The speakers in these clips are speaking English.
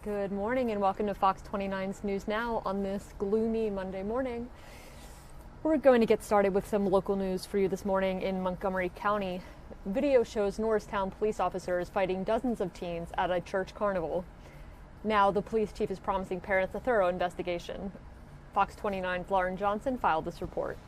Good morning and welcome to Fox 29's News Now on this gloomy Monday morning. We're going to get started with some local news for you this morning in Montgomery County. Video shows Norristown police officers fighting dozens of teens at a church carnival. Now the police chief is promising parents a thorough investigation. Fox 29's Lauren Johnson filed this report.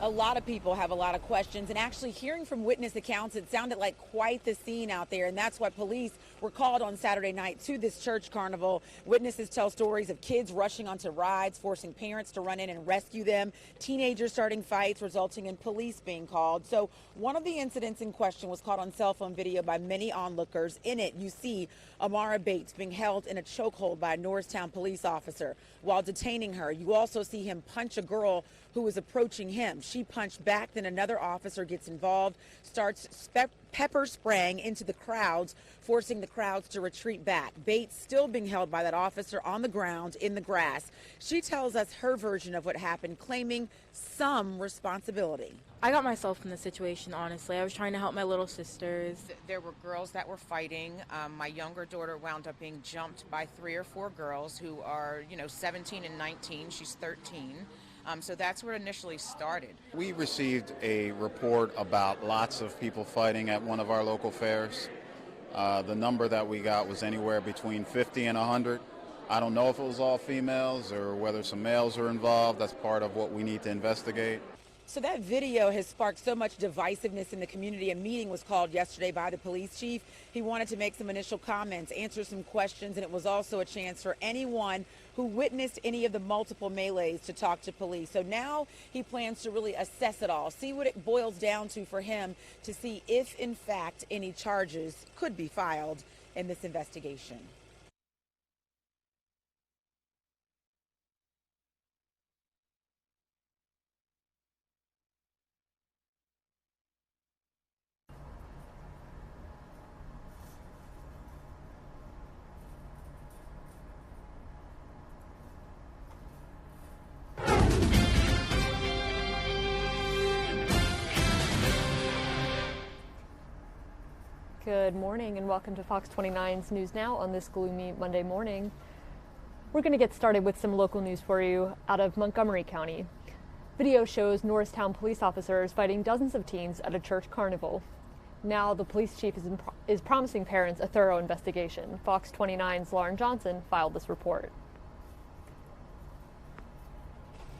A lot of people have a lot of questions, and actually hearing from witness accounts, it sounded like quite the scene out there, and that's why police were called on Saturday night to this church carnival. Witnesses tell stories of kids rushing onto rides, forcing parents to run in and rescue them, teenagers starting fights, resulting in police being called. So one of the incidents in question was caught on cell phone video by many onlookers. In it, you see Amara Bates being held in a chokehold by a Norristown police officer. While detaining her, you also see him punch a girl who was approaching him. She punched back, then another officer gets involved, starts pepper spraying into the crowds, forcing the crowds to retreat back. Bates still being held by that officer on the ground in the grass. She tells us her version of what happened, claiming some responsibility. I got myself in the situation, honestly. I was trying to help my little sisters. There were girls that were fighting. My younger daughter wound up being jumped by 3 or 4 girls who are, 17 and 19. She's 13. So that's where it initially started. We received a report about lots of people fighting at one of our local fairs. The number that we got was anywhere between 50 and 100. I don't know if it was all females or whether some males are involved. That's part of what we need to investigate. So that video has sparked so much divisiveness in the community. A meeting was called yesterday by the police chief. He wanted to make some initial comments, answer some questions, and it was also a chance for anyone who witnessed any of the multiple melees to talk to police. So now he plans to really assess it all, see what it boils down to for him, to see if, in fact, any charges could be filed in this investigation. Good morning and welcome to Fox 29's News Now on this gloomy Monday morning. We're going to get started with some local news for you out of Montgomery County. Video shows Norristown police officers fighting dozens of teens at a church carnival. Now the police chief is promising parents a thorough investigation. Fox 29's Lauren Johnson filed this report.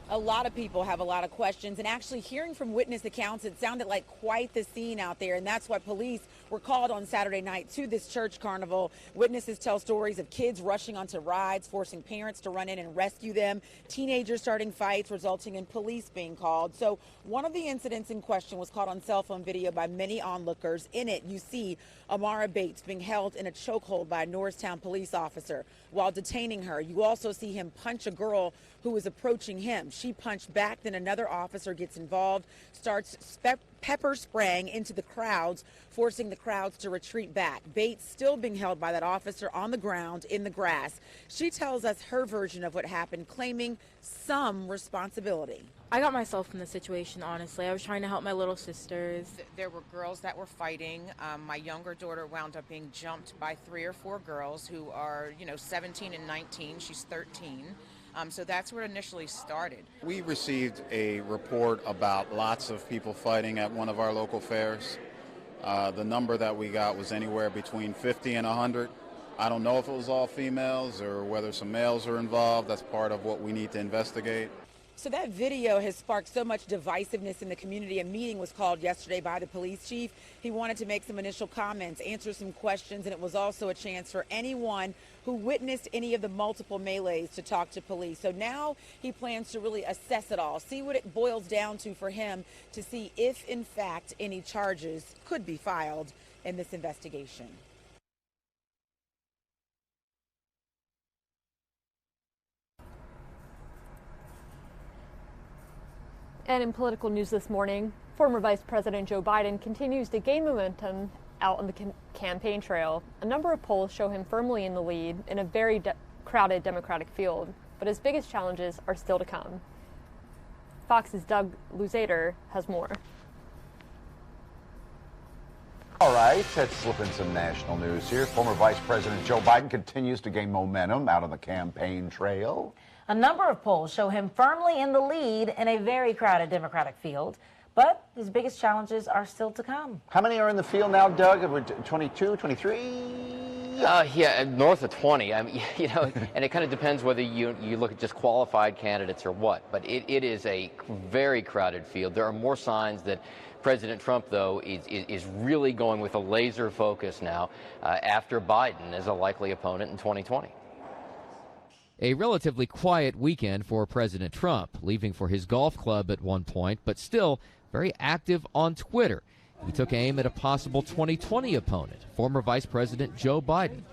A lot of people have a lot of questions, and actually hearing from witness accounts, it sounded like quite the scene out there, and that's why police were called on Saturday night to this church carnival. Witnesses tell stories of kids rushing onto rides, forcing parents to run in and rescue them, teenagers starting fights, resulting in police being called. So one of the incidents in question was caught on cell phone video by many onlookers. In it, you see Amara Bates being held in a chokehold by a Norristown police officer. While detaining her, you also see him punch a girl who was approaching him. She punched back, then another officer gets involved, starts pepper spraying into the crowds, forcing the crowds to retreat back. Bates still being held by that officer on the ground in the grass. She tells us her version of what happened, claiming some responsibility. I got myself in the situation, honestly. I was trying to help my little sisters. There were girls that were fighting. My younger daughter wound up being jumped by 3 or 4 girls who are, 17 and 19. She's 13. So that's where it initially started. We received a report about lots of people fighting at one of our local fairs. The number that we got was anywhere between 50 and 100. I don't know if it was all females or whether some males are involved. That's part of what we need to investigate. So that video has sparked so much divisiveness in the community. A meeting was called yesterday by the police chief. He wanted to make some initial comments, answer some questions, and it was also a chance for anyone who witnessed any of the multiple melees to talk to police. So now he plans to really assess it all, see what it boils down to for him, to see if, in fact, any charges could be filed in this investigation. And in political news this morning, former Vice President Joe Biden continues to gain momentum out on the campaign trail. A number of polls show him firmly in the lead in a very crowded Democratic field, but his biggest challenges are still to come. Fox's Doug Luzader has more. All right, let's slip in some national news here. Former Vice President Joe Biden continues to gain momentum out on the campaign trail. A number of polls show him firmly in the lead in a very crowded Democratic field, but his biggest challenges are still to come. How many are in the field now, Doug? 22, 23? Yeah, north of 20. I mean, and it kind of depends whether you look at just qualified candidates or what. But it is a very crowded field. There are more signs that President Trump, though, is really going with a laser focus now after Biden as a likely opponent in 2020. A relatively quiet weekend for President Trump, leaving for his golf club at one point, but still very active on Twitter. He took aim at a possible 2020 opponent, former Vice President Joe Biden.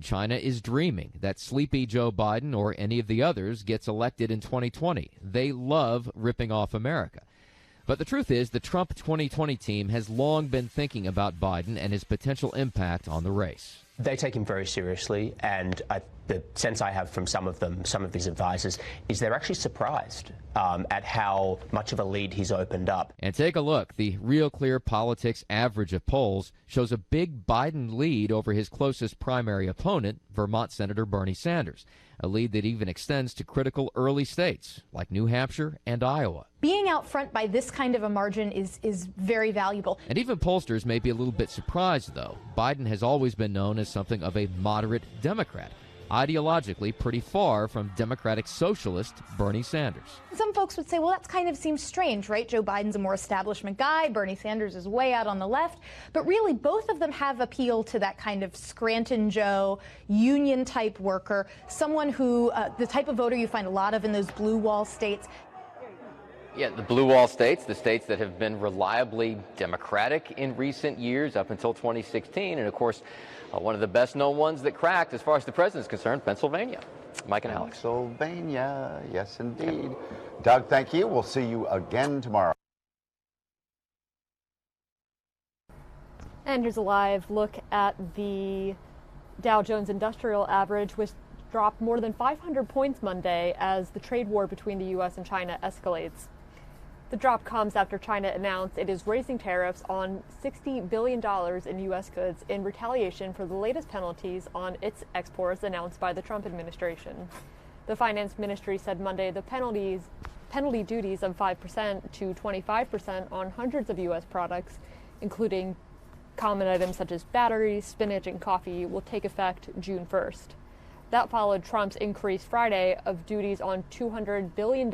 China is dreaming that sleepy Joe Biden or any of the others gets elected in 2020. They love ripping off America. But the truth is, the Trump 2020 team has long been thinking about Biden and his potential impact on the race. They take him very seriously, and the sense I have from some of these advisors, is they're actually surprised at how much of a lead he's opened up. And take a look. The Real Clear Politics average of polls shows a big Biden lead over his closest primary opponent, Vermont Senator Bernie Sanders, a lead that even extends to critical early states like New Hampshire and Iowa. Being out front by this kind of a margin is very valuable. And even pollsters may be a little bit surprised, though. Biden has always been known as something of a moderate Democrat, ideologically pretty far from Democratic socialist Bernie Sanders. Some folks would say, well, that kind of seems strange, right? Joe Biden's a more establishment guy. Bernie Sanders is way out on the left. But really, both of them have appeal to that kind of Scranton Joe, union-type worker, someone who, the type of voter you find a lot of in those blue wall states. Yeah, the blue wall states, the states that have been reliably Democratic in recent years up until 2016. And, of course, one of the best-known ones that cracked, as far as the president's concerned, Pennsylvania. Mike and Alex. Pennsylvania, yes, indeed. Doug, thank you. We'll see you again tomorrow. And here's a live look at the Dow Jones Industrial Average, which dropped more than 500 points Monday as the trade war between the U.S. and China escalates. The drop comes after China announced it is raising tariffs on $60 billion in U.S. goods in retaliation for the latest penalties on its exports announced by the Trump administration. The finance ministry said Monday the penalty duties of 5% to 25% on hundreds of U.S. products, including common items such as batteries, spinach, and coffee, will take effect June 1st. That followed Trump's increase Friday of duties on $200 billion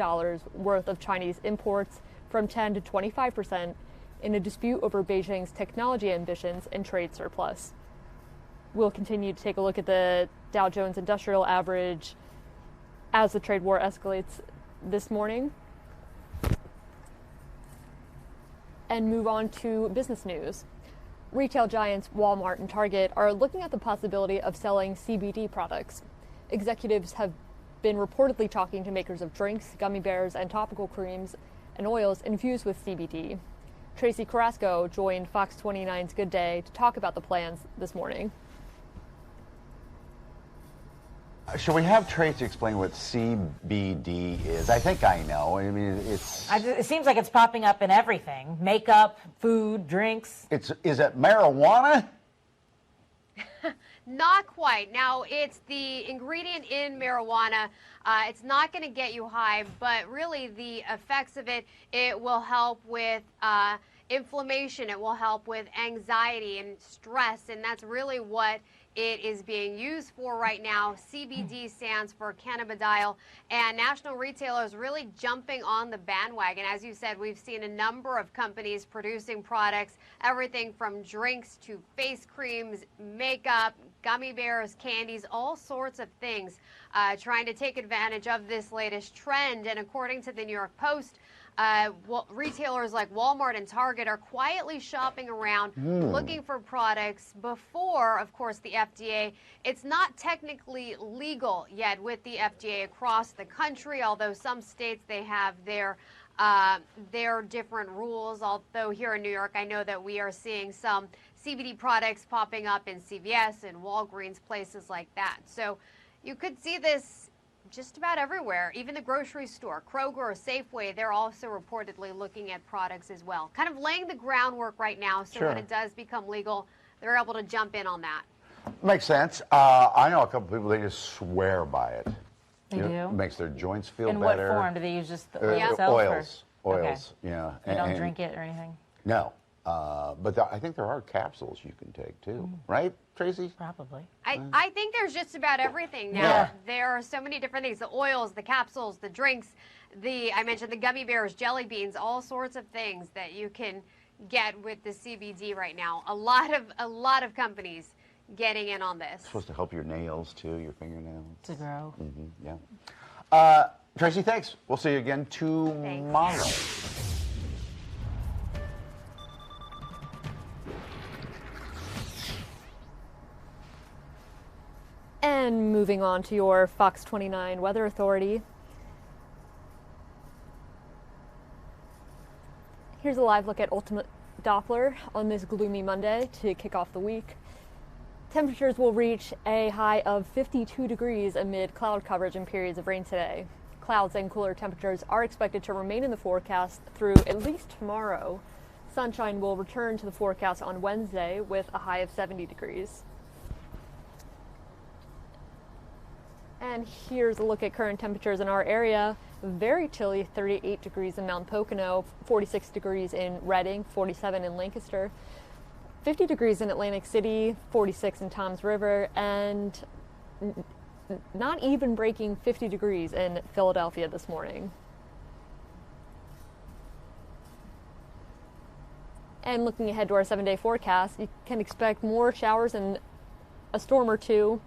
worth of Chinese imports from 10 to 25% in a dispute over Beijing's technology ambitions and trade surplus. We'll continue to take a look at the Dow Jones Industrial Average as the trade war escalates this morning and move on to business news. Retail giants Walmart and Target are looking at the possibility of selling CBD products. Executives have been reportedly talking to makers of drinks, gummy bears, and topical creams and oils infused with CBD. Tracy Carrasco joined Fox 29's Good Day to talk about the plans this morning. Should we have Tracy explain what CBD is? I think I know. I mean, It seems like it's popping up in everything. Makeup, food, drinks. Is it marijuana? Not quite. Now, it's the ingredient in marijuana. It's not going to get you high, but really the effects of it, it will help with inflammation. It will help with anxiety and stress, and that's really what it is being used for right now. CBD stands for cannabidiol, and national retailers really jumping on the bandwagon. As you said, we've seen a number of companies producing products, everything from drinks to face creams, makeup, gummy bears, candies, all sorts of things, trying to take advantage of this latest trend. And according to the New York Post, retailers like Walmart and Target are quietly shopping around looking for products before, of course, the FDA. It's not technically legal yet with the FDA across the country, although some states, they have their different rules. Although here in New York, I know that we are seeing some CBD products popping up in CVS and Walgreens, places like that. So you could see this just about everywhere, even the grocery store, Kroger or Safeway, they're also reportedly looking at products as well. Kind of laying the groundwork right now so when it does become legal, they're able to jump in on that. Makes sense. I know a couple people, they just swear by it. They do? It makes their joints feel In better. what form? Do they use just the oil itself? Oils. Okay. Oils, yeah. They don't drink it or anything? No. But I think there are capsules you can take too, right, Tracy? Probably. I think there's just about everything now. Yeah. There are so many different things, the oils, the capsules, the drinks, I mentioned the gummy bears, jelly beans, all sorts of things that you can get with the CBD right now. A lot of companies getting in on this. It's supposed to help your nails too, your fingernails. To grow. Yeah. Tracy, thanks. We'll see you again tomorrow. Thanks. And moving on to your Fox 29 Weather Authority. Here's a live look at Ultimate Doppler on this gloomy Monday to kick off the week. Temperatures will reach a high of 52 degrees amid cloud coverage and periods of rain today. Clouds and cooler temperatures are expected to remain in the forecast through at least tomorrow. Sunshine will return to the forecast on Wednesday with a high of 70 degrees. And here's a look at current temperatures in our area. Very chilly, 38 degrees in Mount Pocono, 46 degrees in Reading, 47 in Lancaster, 50 degrees in Atlantic City, 46 in Toms River, and not even breaking 50 degrees in Philadelphia this morning. And looking ahead to our 7-day forecast, you can expect more showers and a storm or two.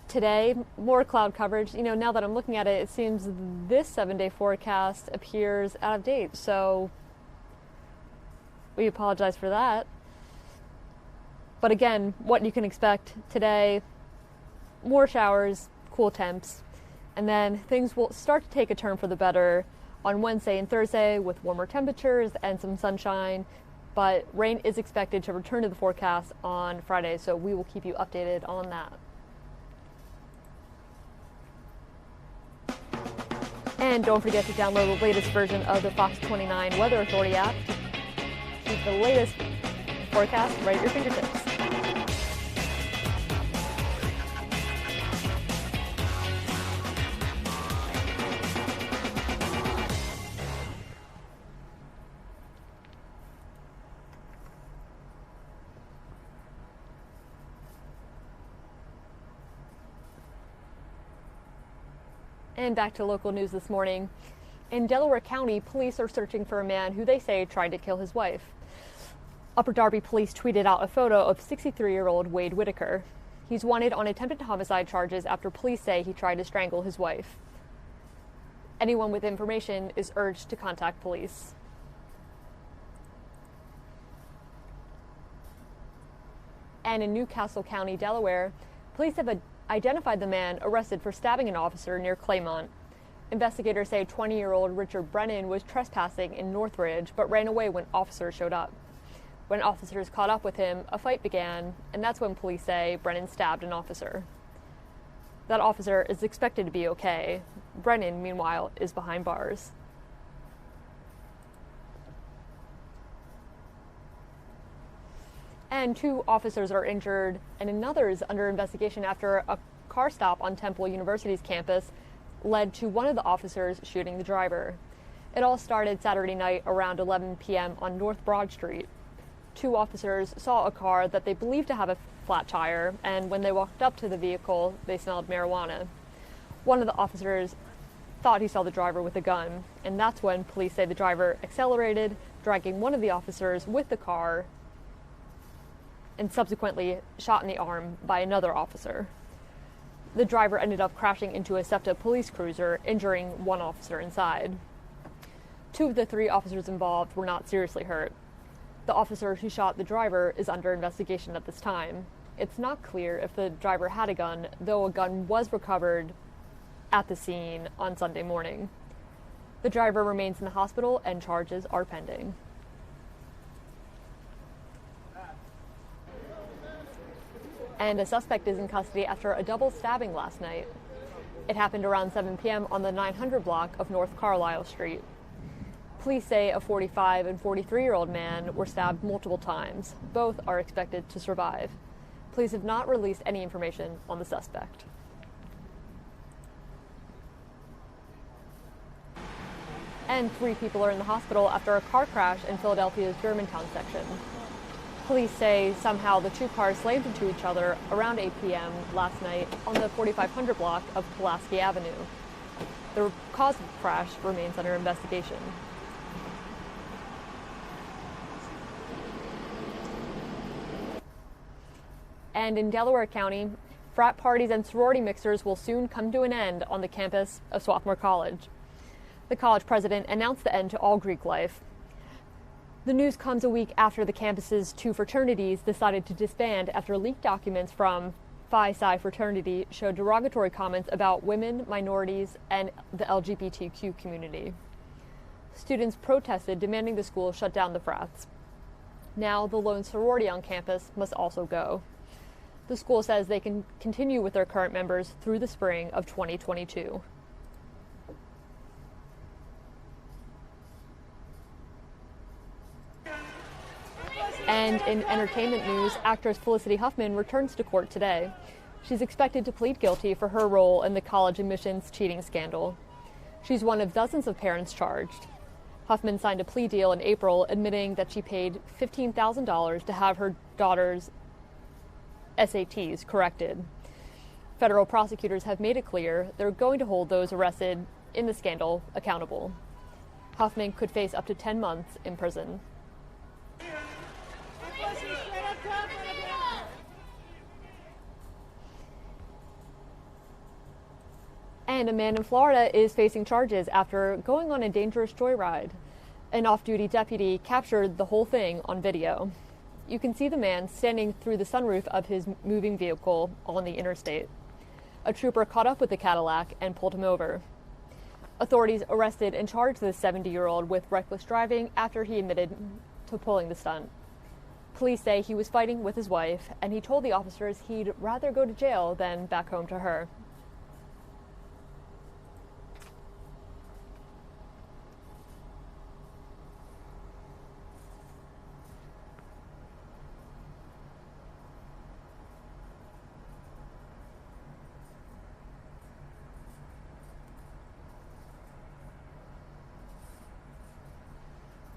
Today, more cloud coverage. Now that I'm looking at it, it seems this 7-day forecast appears out of date. So we apologize for that. But again, what you can expect today, more showers, cool temps, and then things will start to take a turn for the better on Wednesday and Thursday with warmer temperatures and some sunshine. But rain is expected to return to the forecast on Friday, so we will keep you updated on that. And don't forget to download the latest version of the Fox 29 Weather Authority app. Keep the latest forecast right at your fingertips. And back to local news this morning. In Delaware County, police are searching for a man who they say tried to kill his wife. Upper Darby police tweeted out a photo of 63-year-old Wade Whitaker. He's wanted on attempted homicide charges after police say he tried to strangle his wife. Anyone with information is urged to contact police. And in Newcastle County, Delaware, police have identified the man arrested for stabbing an officer near Claymont. Investigators say 20-year-old Richard Brennan was trespassing in Northridge but ran away when officers showed up. When officers caught up with him, a fight began, and that's when police say Brennan stabbed an officer. That officer is expected to be okay. Brennan, meanwhile, is behind bars. And 2 officers are injured, and another is under investigation after a car stop on Temple University's campus led to one of the officers shooting the driver. It all started Saturday night around 11 p.m. on North Broad Street. 2 officers saw a car that they believed to have a flat tire, and when they walked up to the vehicle, they smelled marijuana. One of the officers thought he saw the driver with a gun, and that's when police say the driver accelerated, dragging one of the officers with the car, and subsequently shot in the arm by another officer. The driver ended up crashing into a SEPTA police cruiser, injuring one officer inside. 2 of the 3 officers involved were not seriously hurt. The officer who shot the driver is under investigation at this time. It's not clear if the driver had a gun, though a gun was recovered at the scene on Sunday morning. The driver remains in the hospital and charges are pending. and a suspect is in custody after a double stabbing last night. It happened around 7 p.m. on the 900 block of North Carlisle Street. Police say a 45 and 43-year-old man were stabbed multiple times. Both are expected to survive. Police have not released any information on the suspect. And 3 people are in the hospital after a car crash in Philadelphia's Germantown section. Police say somehow the 2 cars slammed into each other around 8 p.m. last night on the 4500 block of Pulaski Avenue. The cause of the crash remains under investigation. And in Delaware County, frat parties and sorority mixers will soon come to an end on the campus of Swarthmore College. The college president announced the end to all Greek life. The news comes a week after the campus's 2 fraternities decided to disband after leaked documents from Phi Psi fraternity showed derogatory comments about women, minorities, and the LGBTQ community. Students protested, demanding the school shut down the frats. Now the lone sorority on campus must also go. The school says they can continue with their current members through the spring of 2022. And in entertainment news, actress Felicity Huffman returns to court today. She's expected to plead guilty for her role in the college admissions cheating scandal. She's one of dozens of parents charged. Huffman signed a plea deal in April, admitting that she paid $15,000 to have her daughter's SATs corrected. Federal prosecutors have made it clear they're going to hold those arrested in the scandal accountable. Huffman could face up to 10 months in prison. And a man in Florida is facing charges after going on a dangerous joyride. An off-duty deputy captured the whole thing on video. You can see the man standing through the sunroof of his moving vehicle on the interstate. A trooper caught up with the Cadillac and pulled him over. Authorities arrested and charged the 70-year-old with reckless driving after he admitted to pulling the stunt. Police say he was fighting with his wife, and he told the officers he'd rather go to jail than back home to her.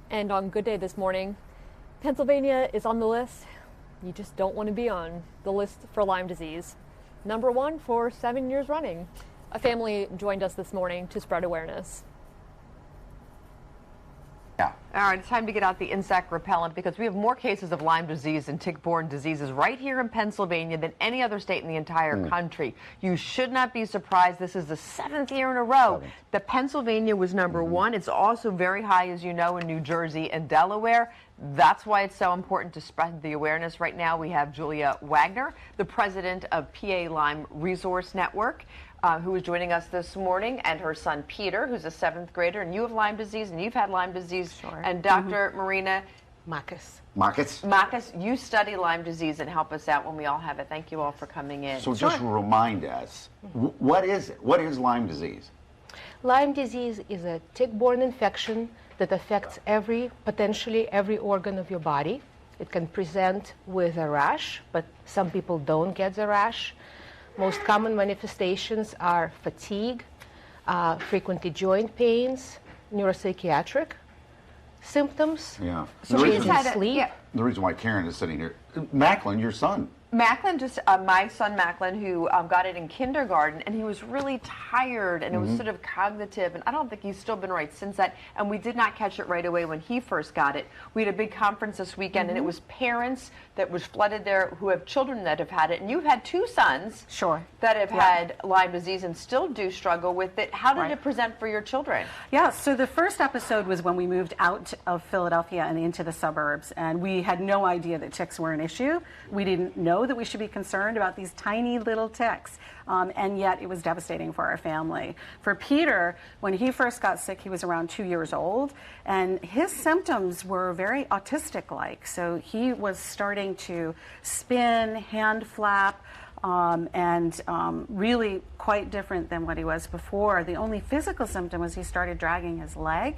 And on Good Day this morning, Pennsylvania is on the list you just don't want to be on, the list for Lyme disease. Number 1 for 7 years running. A family joined us this morning to spread awareness. Yeah. All right, it's time to get out the insect repellent because we have more cases of Lyme disease and tick-borne diseases right here in Pennsylvania than any other state in the entire country. You should not be surprised. This is the 7th year in a row that Pennsylvania was number 1. It's also very high, as you know, in New Jersey and Delaware. That's why it's so important to spread the awareness. Right now we have Julia Wagner, the president of PA Lyme Resource Network, who is joining us this morning, and her son Peter, who's a 7th grader, and you have Lyme disease, and you've had Lyme disease. Sure. And Dr. Marina Marcus, you study Lyme disease and help us out when we all have it. Thank you all for coming in. So just remind us, what is it? What is Lyme disease? Lyme disease is a tick-borne infection that affects potentially every organ of your body. It can present with a rash, but some people don't get the rash. Most common manifestations are fatigue, frequently joint pains, neuropsychiatric symptoms. Yeah. So sleep. The reason why Karen is sitting here, Macklin, your son. Macklin, my son Macklin, who got it in kindergarten, and he was really tired, and it was sort of cognitive, and I don't think he's still been right since that, and we did not catch it right away when he first got it. We had a big conference this weekend, and it was parents that was flooded there who have children that have had it, and you've had 2 sons that have had Lyme disease and still do struggle with it. How did it present for your children? Yeah, so the first episode was when we moved out of Philadelphia and into the suburbs, and we We had no idea that ticks were an issue. We didn't know that we should be concerned about these tiny little ticks. And yet it was devastating for our family. For Peter, when he first got sick, he was around 2 years old, and his symptoms were very autistic-like. So he was starting to spin, hand flap, and really quite different than what he was before. The only physical symptom was he started dragging his leg.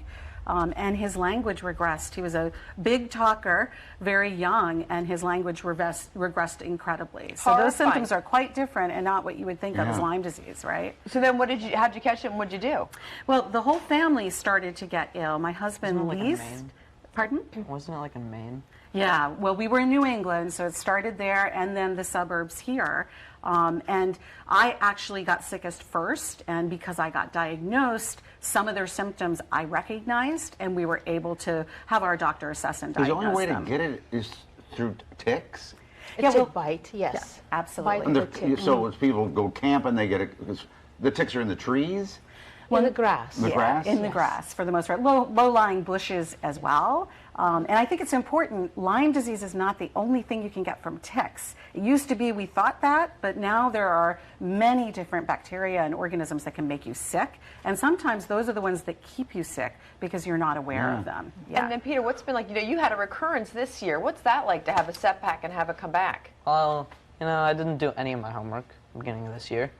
And his language regressed. He was a big talker, very young, and his language regressed incredibly. So those symptoms are quite different and not what you would think of as Lyme disease, right? So then how'd you catch it and what'd you do? Well, the whole family started to get ill. My husband least. Pardon? Wasn't it like in Maine? Yeah, well, we were in New England, so it started there and then the suburbs here. And I actually got sickest first, and because I got diagnosed, some of their symptoms I recognized, and we were able to have our doctor assess and diagnose them. The only way to get it is through ticks? A tick bite, yes. Yeah, absolutely. Bite so as people go camping, they get it, because the ticks are in the trees? In the grass. The grass? In the grass, for the most part. Low-lying bushes as well. And I think it's important, Lyme disease is not the only thing you can get from ticks. It used to be we thought that, but now there are many different bacteria and organisms that can make you sick. And sometimes those are the ones that keep you sick because you're not aware of them. Yeah. And then, Peter, what's been like, you had a recurrence this year. What's that like to have a setback and have it come back? Well, I didn't do any of my homework at the beginning of this year.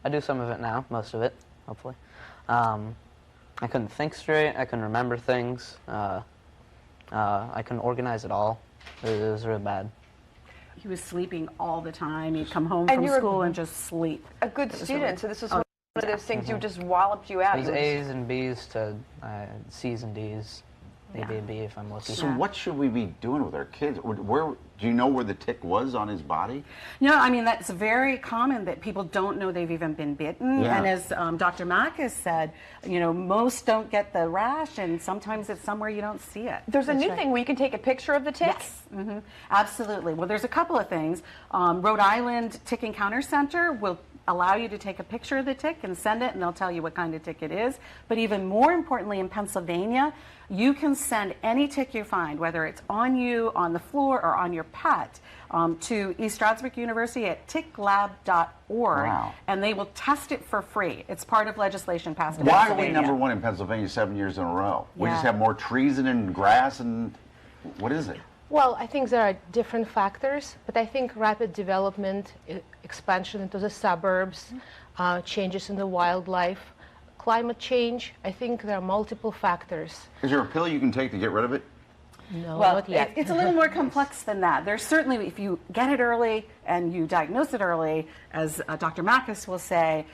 I do some of it now, most of it, hopefully. I couldn't think straight. I couldn't remember things. I couldn't organize at all. It was really bad. He was sleeping all the time. He'd come home from school and just sleep. A good student, so this was one of those things you just walloped you out. It was A's and B's to C's and D's. Maybe a B if I'm lucky. So what should we be doing with our kids? Do you know where the tick was on his body? No, I mean, that's very common that people don't know they've even been bitten. Yeah. And as Dr. Mack has said, most don't get the rash, and sometimes it's somewhere you don't see it. There's a new thing where you can take a picture of the tick? Yes, absolutely. Well, there's a couple of things. Rhode Island Tick Encounter Center will allow you to take a picture of the tick and send it, and they'll tell you what kind of tick it is. But even more importantly, in Pennsylvania, you can send any tick you find, whether it's on you, on the floor, or on your pet, to East Stroudsburg University at ticklab.org, and they will test it for free. It's part of legislation passed in Why Pennsylvania. are we #1 in Pennsylvania 7 years in a row? We Yeah. just have more trees and grass, and what is it? Well, I think there are different factors, but I think rapid development, expansion into the suburbs, changes in the wildlife, climate change, I think there are multiple factors. Is there a pill you can take to get rid of it? No, Well, not yet. it's a little more complex than that. There's certainly, if you get it early and you diagnose it early, as Dr. Mackis will say,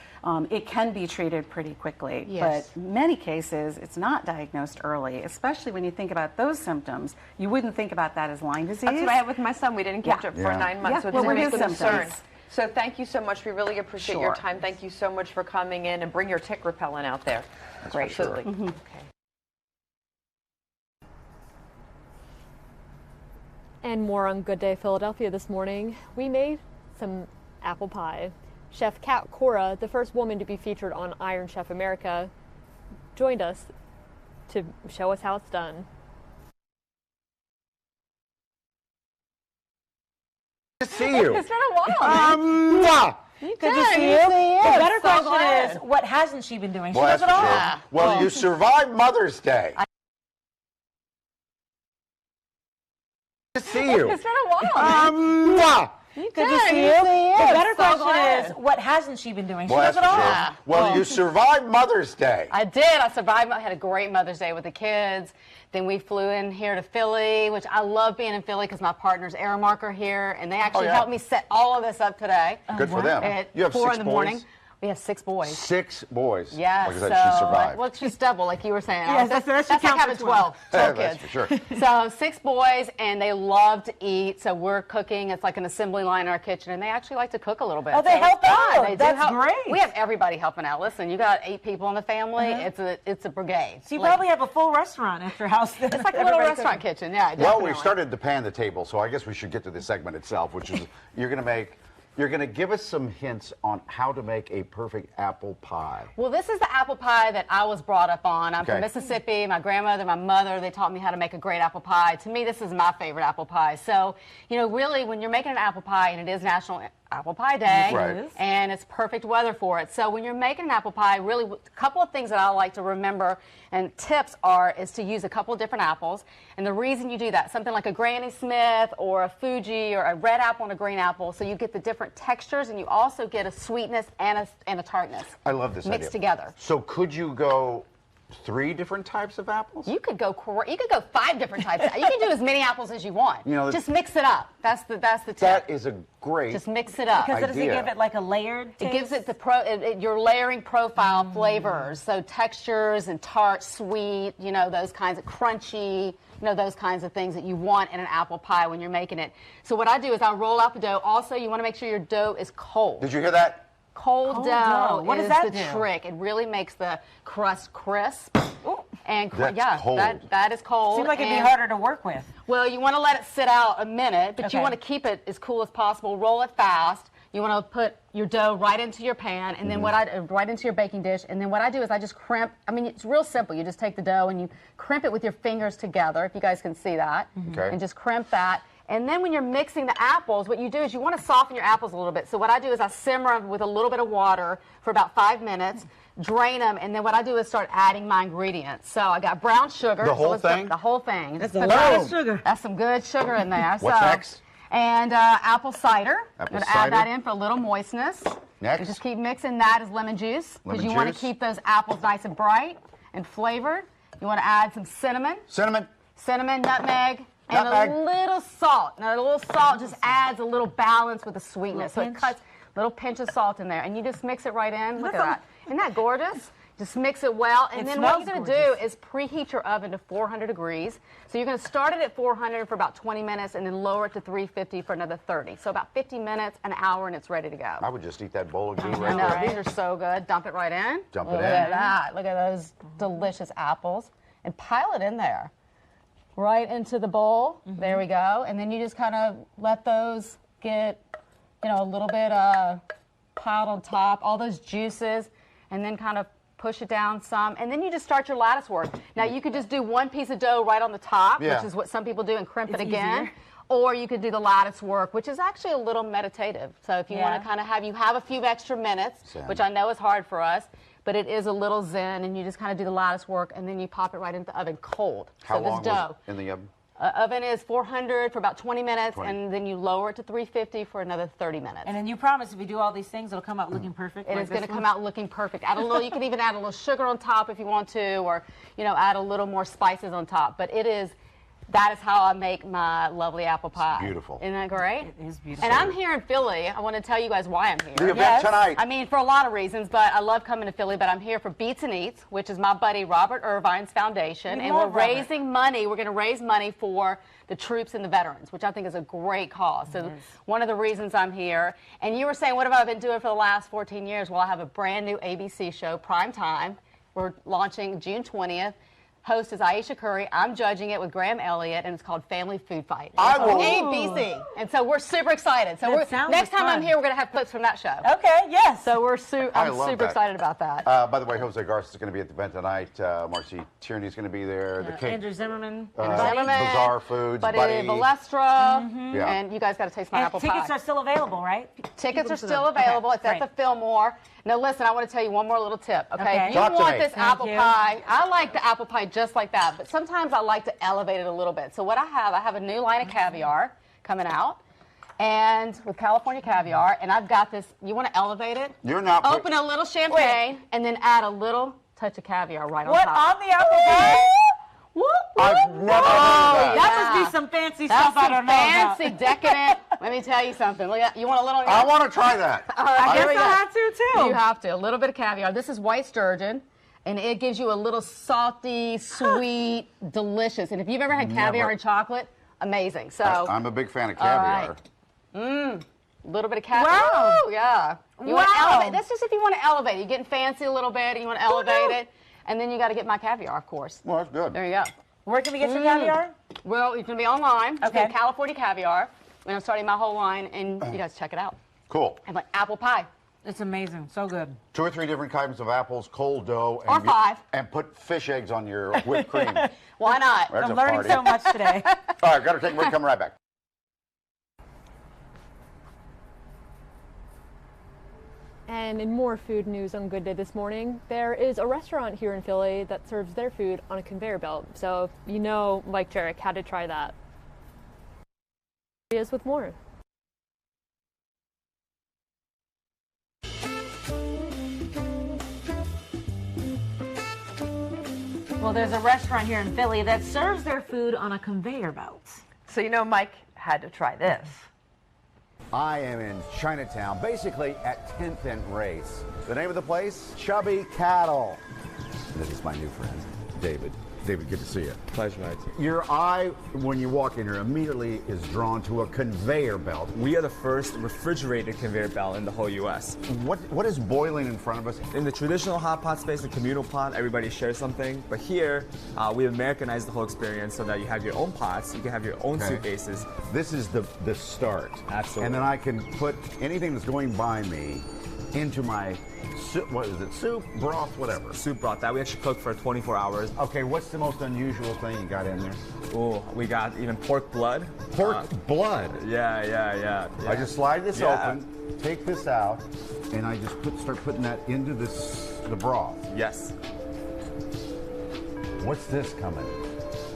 it can be treated pretty quickly. Yes. But in many cases, it's not diagnosed early, especially when you think about those symptoms. You wouldn't think about that as Lyme disease. That's what I had with my son. We didn't catch it for 9 months, so it well, didn't make his concern. symptoms. So thank you so much. We really appreciate your Sure. time. Thank you so much for coming in, and bring your tick repellent out there. Great. Absolutely. Okay. And more on Good Day Philadelphia this morning. We made some apple pie. Chef Kat Cora, the first woman to be featured on Iron Chef America, joined us to show us how it's done. Good to see you. It's been a while. Good to see you. The better question is, what hasn't she been doing? She does it all. Well, you survived Mother's Day. Good to see you. It's been a while. Good to see you. The better question is, what hasn't she been doing? She does it all. Well, you survived Mother's Day. I did. I survived. I had a great Mother's Day with the kids. Then we flew in here to Philly, which I love being in Philly because my partner's Airmark are here, and they actually helped me set all of this up today. Good for them. At You have 4 6 in the boys? morning. We have 6 boys. 6 boys. Yeah, Like I said, she survived. well, she's double, like you were saying. Yes, that's that should like count having for 12 That's kids. for sure. So 6 boys, and they love to eat. So we're cooking. It's like an assembly line in our kitchen, and they actually like to cook a little bit. Oh, they So help it's fun. out. They do That's help. great. We have everybody helping out. Listen, you got 8 people in the family. It's a brigade. So you probably have a full restaurant at your house. It's like a little restaurant kitchen. Yeah, Well, definitely. we've started to pan the table, so I guess we should get to the segment itself, which is you're going to make You're going to give us some hints on how to make a perfect apple pie. Well, this is the apple pie that I was brought up on. I'm Okay. from Mississippi. My grandmother, my mother, they taught me how to make a great apple pie. To me, this is my favorite apple pie. So, you know, really, when you're making an apple pie, and it is National Apple Pie Day, Right. and it's perfect weather for it. So when you're making an apple pie, really, a couple of things that I like to remember and tips is to use a couple of different apples. And the reason you do that, something like a Granny Smith or a Fuji or a red apple and a green apple, so you get the different textures, and you also get a sweetness and a tartness. I love this idea. Mixed together. So could you go 3 different types of apples? You could go 5 different types. You can do as many apples as you want. You know, just mix it up. That's the tip. That is a great Just mix it up. Because does it give it like a layered taste? It gives it your layering profile flavors, so textures and tart, sweet, you know, those kinds of crunchy, you know, those kinds of things that you want in an apple pie when you're making it. So what I do is I roll out the dough. Also, you want to make sure your dough is cold. Did you hear that? Cold dough. What does is that the do? trick. It really makes the crust crisp. And That's cold. that is cold. Seems like it'd be and- harder to work with. Well, you want to let it sit out a minute, but Okay. you want to keep it as cool as possible. Roll it fast. You want to put your dough right into your pan, and then right into your baking dish. And then what I do is I just crimp. I mean, it's real simple. You just take the dough and you crimp it with your fingers together, if you guys can see that, Okay. and just crimp that. And then when you're mixing the apples, what you do is you want to soften your apples a little bit. So what I do is I simmer them with a little bit of water for about 5 minutes, drain them, and then what I do is start adding my ingredients. So I got brown sugar. The whole let's put thing? The whole thing. That's Just a put lot that- of sugar. That's some good sugar in there. What's next? And apple cider. Apple I'm going to cider. add that in for a little moistness. Next? You just keep mixing that as lemon juice because Lemon you want to juice. keep those apples nice and bright and flavored. You want to add some cinnamon, nutmeg, and Nutmeg. a little salt. Now, a little salt just adds a little balance with the sweetness. So it cuts a little pinch of salt in there, and you just mix it right in. Look at that. Isn't that gorgeous? Just mix it well, and then what you're going to do is preheat your oven to 400 degrees. So you're going to start it at 400 for about 20 minutes, and then lower it to 350 for another 30. So about 50 minutes, an hour, and it's ready to go. I would just eat that bowl of ghee I right know, there. these are so good. Dump it right in. Dump it Look in. at that. Look at those delicious apples. And pile it in there. Right into the bowl. There we go. And then you just kind of let those get, you know, a little bit piled on top, all those juices, and then kind of push it down some. And then you just start your lattice work. Now, you could just do one piece of dough right on the top, Yeah. which is what some people do, and crimp it It's again. easier. Or you could do the lattice work, which is actually a little meditative. So if you want to kind of have a few extra minutes, Zen. which I know is hard for us, but it is a little zen, and you just kind of do the lattice work, and then you pop it right into the oven cold. How so long this dough. was it in the oven? Oven is 400 for about 20 minutes, 20. and then you lower it to 350 for another 30 minutes. And then you promise if you do all these things, it'll come out looking perfect. It like is going to this come one? out looking perfect. Add a little. You can even add a little sugar on top if you want to, or add a little more spices on top. But that is how I make my lovely apple pie. It's beautiful. Isn't that great? It is beautiful. And I'm here in Philly. I want to tell you guys why I'm here. The event tonight. I mean, for a lot of reasons, but I love coming to Philly. But I'm here for Beats and Eats, which is my buddy Robert Irvine's foundation, We and we're love Robert. raising money. We're going to raise money for the troops and the veterans, which I think is a great cause. So one of the reasons I'm here. And you were saying, what have I been doing for the last 14 years? Well, I have a brand new ABC show, Prime Time. We're launching June 20th. Host is Aisha Curry. I'm judging it with Graham Elliott, and it's called Family Food Fight. I will- ABC. And so we're super excited. So That sounds next time I'm fun. here, we're going to have clips from that show. Okay, yes. So I I'm love super that. excited about that. By the way, Jose Garces is going to be at the event tonight. Marcy Tierney's going to be there. The cake. Andrew Zimmerman. Zimmerman, Bizarre Foods, Buddy Buddy. Balestra, Yeah. and you guys got to taste my And apple tickets pie. are still available, right? Tickets are to still them. available. Okay, It's at the great. Fillmore. Now, listen, I want to tell you one more little tip, okay? Okay. If you Talk to want me. this Thank apple you. pie, I like the apple pie just like that, but sometimes I like to elevate it a little bit. So what I have a new line of caviar coming out, and with California caviar, and I've got this, you want to elevate it? You're not. Open a little champagne, and then add a little touch of caviar right on What, top. on the apple pie? I've never heard of that. That must be some fancy That's stuff I some don't know about. fancy, decadent. Let me tell you something. Look at, you want a little? I want to try that. All right, I here guess we I go. have to, too. You have to. A little bit of caviar. This is white sturgeon, and it gives you a little salty, sweet, delicious. And if you've ever had caviar Never. and chocolate, amazing. So, I'm a big fan of all caviar. right. A little bit of caviar. Wow. Ooh, yeah. You want to elevate. That's just if you want to elevate. You're getting fancy a little bit, and you want to elevate it. And then you got to get my caviar, of course. Well, that's good. There you go. Where can we get your caviar? Well, it's going to be online. It's Okay. California Caviar. And I'm starting my whole line, and you guys check it out. Cool. And like apple pie. It's amazing. So good. 2 or 3 different kinds of apples, cold dough. Or 5. And put fish eggs on your whipped cream. Why not? There's I'm a learning party. so much today. All right, got to take a break. Come right back. And in more food news on Good Day this morning, there is a restaurant here in Philly that serves their food on a conveyor belt. So if you know Mike Jarek had to try that. He is with more. Well, there's a restaurant here in Philly that serves their food on a conveyor belt. So you know Mike had to try this. I am in Chinatown, basically at 10th and Race. The name of the place? Chubby Cattle. This is my new friend, David. David, good to see you. Pleasure, Mike. Your eye, when you walk in here, immediately is drawn to a conveyor belt. We are the first refrigerated conveyor belt in the whole U.S. What is boiling in front of us? In the traditional hot pot space, the communal pot, everybody shares something. But here, we Americanized the whole experience so that you have your own pots, you can have your own suitcases. This is the start. Absolutely. And then I can put anything that's going by me into my soup, what is it, soup, broth, whatever. Soup broth, that we actually cook for 24 hours. Okay, what's the most unusual thing you got in there? Oh, we got even pork blood. Pork blood? Yeah. I just slide this open, take this out, and I just start putting that into the broth. Yes. What's this coming?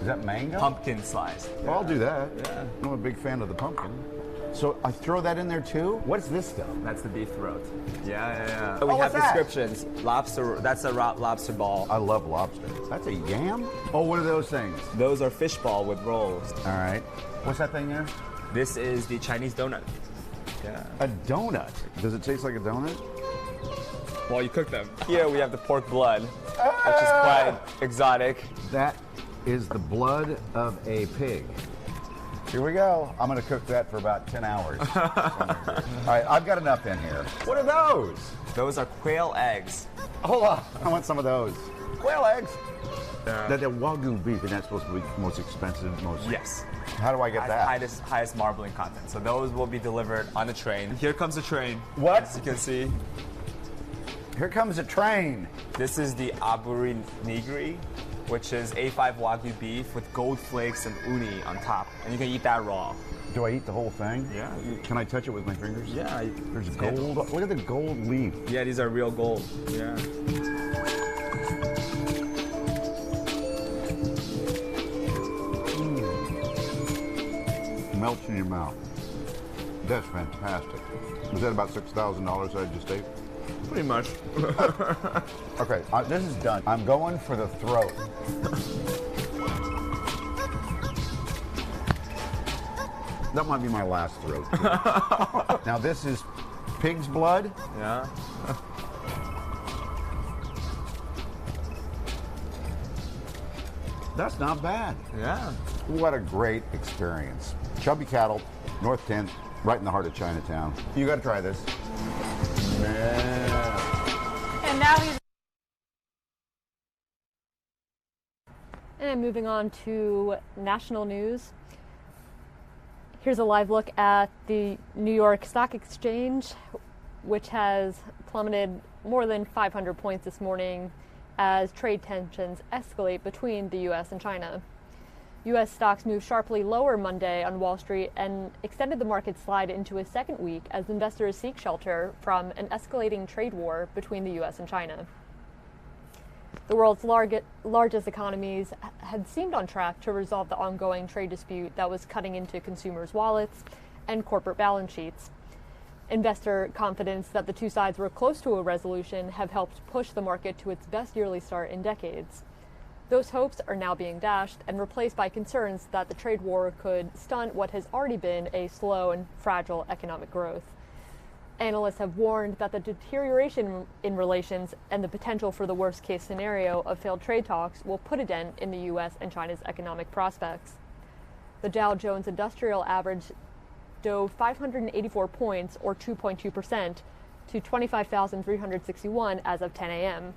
Is that mango? Pumpkin slice. Well, I'll do that. Yeah. I'm a big fan of the pumpkin. So I throw that in there too? What's this stuff? That's the beef throat. Yeah. Oh, We have what's that? descriptions. Lobster, that's a lobster ball. I love lobster. That's a yam? Oh, what are those things? Those are fish ball with rolls. All right. What's that thing there? This is the Chinese donut. Yeah. A donut? Does it taste like a donut? Well, you cook them. Here we have the pork blood, which is quite exotic. That is the blood of a pig. Here we go. I'm going to cook that for about 10 hours. All right, I've got enough in here. What are those? Those are quail eggs. Hold on. I want some of those. Quail eggs? Yeah. That Wagyu beef, and that's supposed to be most expensive, most... Yes. How do I get that? Highest marbling content. So those will be delivered on a train. Here comes the train. What? As you can see. Here comes a train. This is the aburi nigiri, which is A5 Wagyu beef with gold flakes and uni on top. And you can eat that raw. Do I eat the whole thing? Yeah. Can I touch it with my fingers? Yeah. There's gold. Look at the gold leaf. Yeah, these are real gold. Yeah. Melts in your mouth. That's fantastic. Was that about $6,000 I just ate? Pretty much. Okay, this is done. I'm going for the throat. That might be my last throat. Now this is pig's blood. Yeah. That's not bad. Yeah. What a great experience. Chubby Cattle, North 10th, right in the heart of Chinatown. You got to try this. Yeah. And now he's... And moving on to national news. Here's a live look at the New York Stock Exchange, which has plummeted more than 500 points this morning as trade tensions escalate between the U.S. and China. U.S. stocks moved sharply lower Monday on Wall Street and extended the market slide into a second week as investors seek shelter from an escalating trade war between the U.S. and China. The world's largest economies had seemed on track to resolve the ongoing trade dispute that was cutting into consumers' wallets and corporate balance sheets. Investor confidence that the two sides were close to a resolution have helped push the market to its best yearly start in decades. Those hopes are now being dashed and replaced by concerns that the trade war could stunt what has already been a slow and fragile economic growth. Analysts have warned that the deterioration in relations and the potential for the worst-case scenario of failed trade talks will put a dent in the U.S. and China's economic prospects. The Dow Jones Industrial Average dove 584 points, or 2.2%, to 25,361 as of 10 a.m.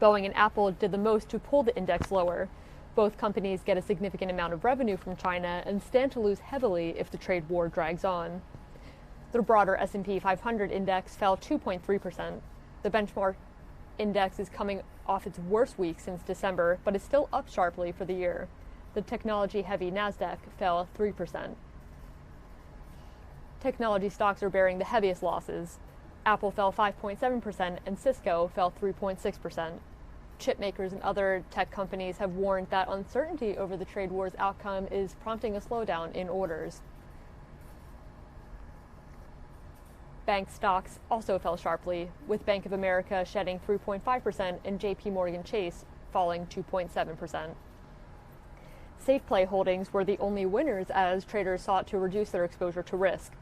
Boeing and Apple did the most to pull the index lower. Both companies get a significant amount of revenue from China and stand to lose heavily if the trade war drags on. The broader S&P 500 index fell 2.3%. The benchmark index is coming off its worst week since December, but is still up sharply for the year. The technology-heavy Nasdaq fell 3%. Technology stocks are bearing the heaviest losses. Apple fell 5.7% and Cisco fell 3.6%. Chip makers and other tech companies have warned that uncertainty over the trade war's outcome is prompting a slowdown in orders. Bank stocks also fell sharply, with Bank of America shedding 3.5% and JP Morgan Chase falling 2.7%. SafePlay holdings were the only winners as traders sought to reduce their exposure to risk.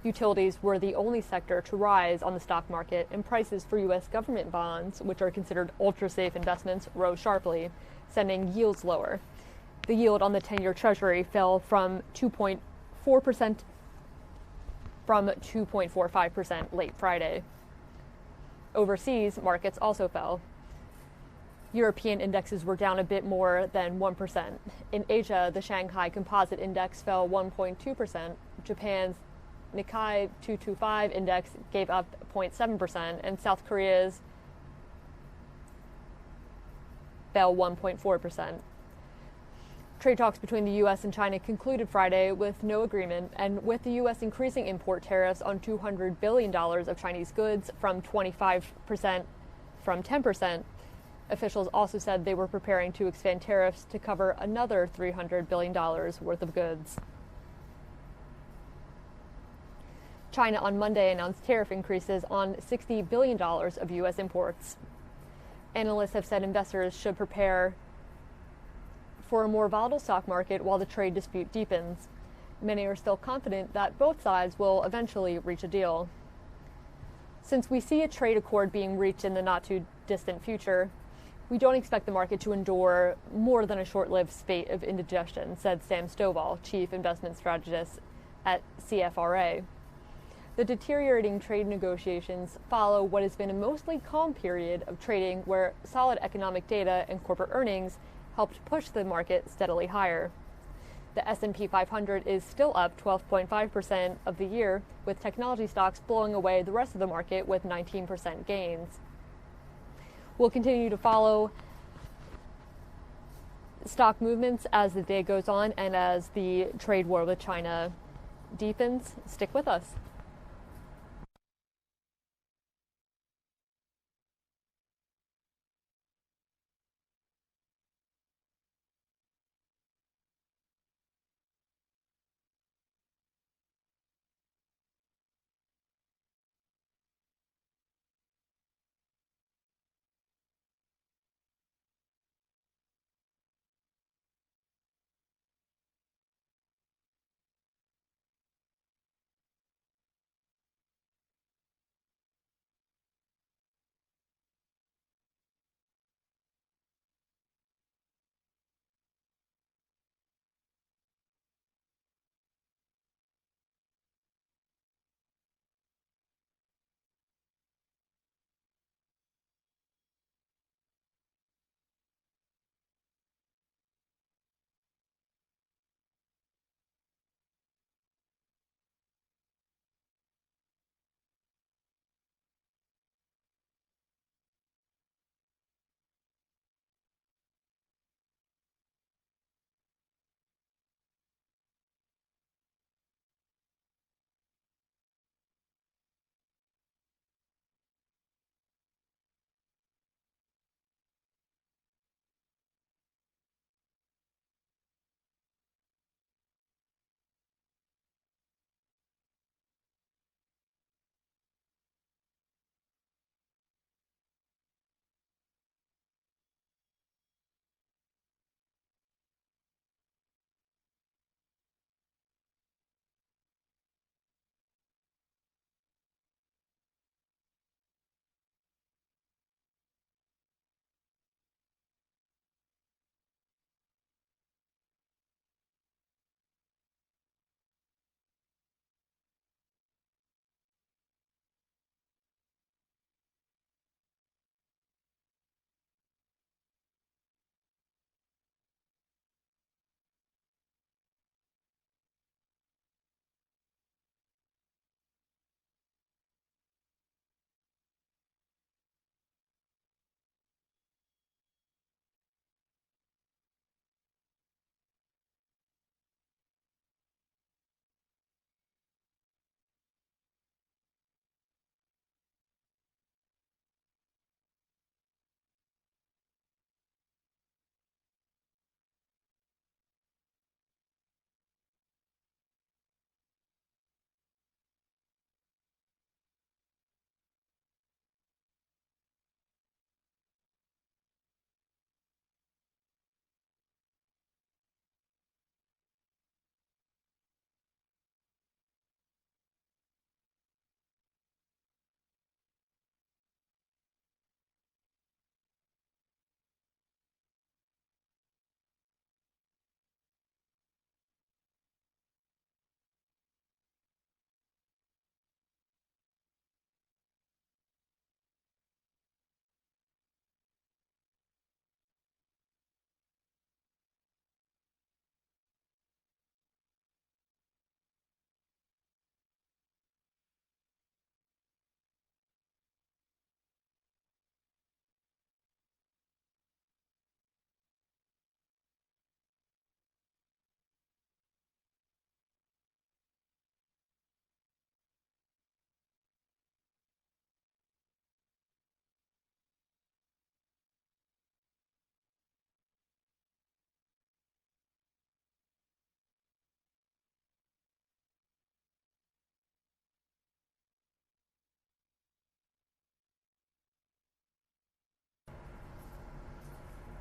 Utilities were the only sector to rise on the stock market, and prices for U.S. government bonds, which are considered ultra-safe investments, rose sharply, sending yields lower. The yield on the 10-year Treasury fell from 2.4% from 2.45% late Friday. Overseas markets also fell. European indexes were down a bit more than 1%. In Asia, the Shanghai Composite Index fell 1.2%. Japan's Nikkei 225 index gave up 0.7%, and South Korea's fell 1.4%. Trade talks between the U.S. and China concluded Friday with no agreement, and with the U.S. increasing import tariffs on $200 billion of Chinese goods from 25% from 10%. Officials also said they were preparing to expand tariffs to cover another $300 billion worth of goods. China on Monday announced tariff increases on $60 billion of U.S. imports. Analysts have said investors should prepare for a more volatile stock market while the trade dispute deepens. Many are still confident that both sides will eventually reach a deal. Since we see a trade accord being reached in the not-too-distant future, we don't expect the market to endure more than a short-lived spate of indigestion, said Sam Stovall, chief investment strategist at CFRA. The deteriorating trade negotiations follow what has been a mostly calm period of trading where solid economic data and corporate earnings helped push the market steadily higher. The S&P 500 is still up 12.5% of the year, with technology stocks blowing away the rest of the market with 19% gains. We'll continue to follow stock movements as the day goes on and as the trade war with China deepens. Stick with us.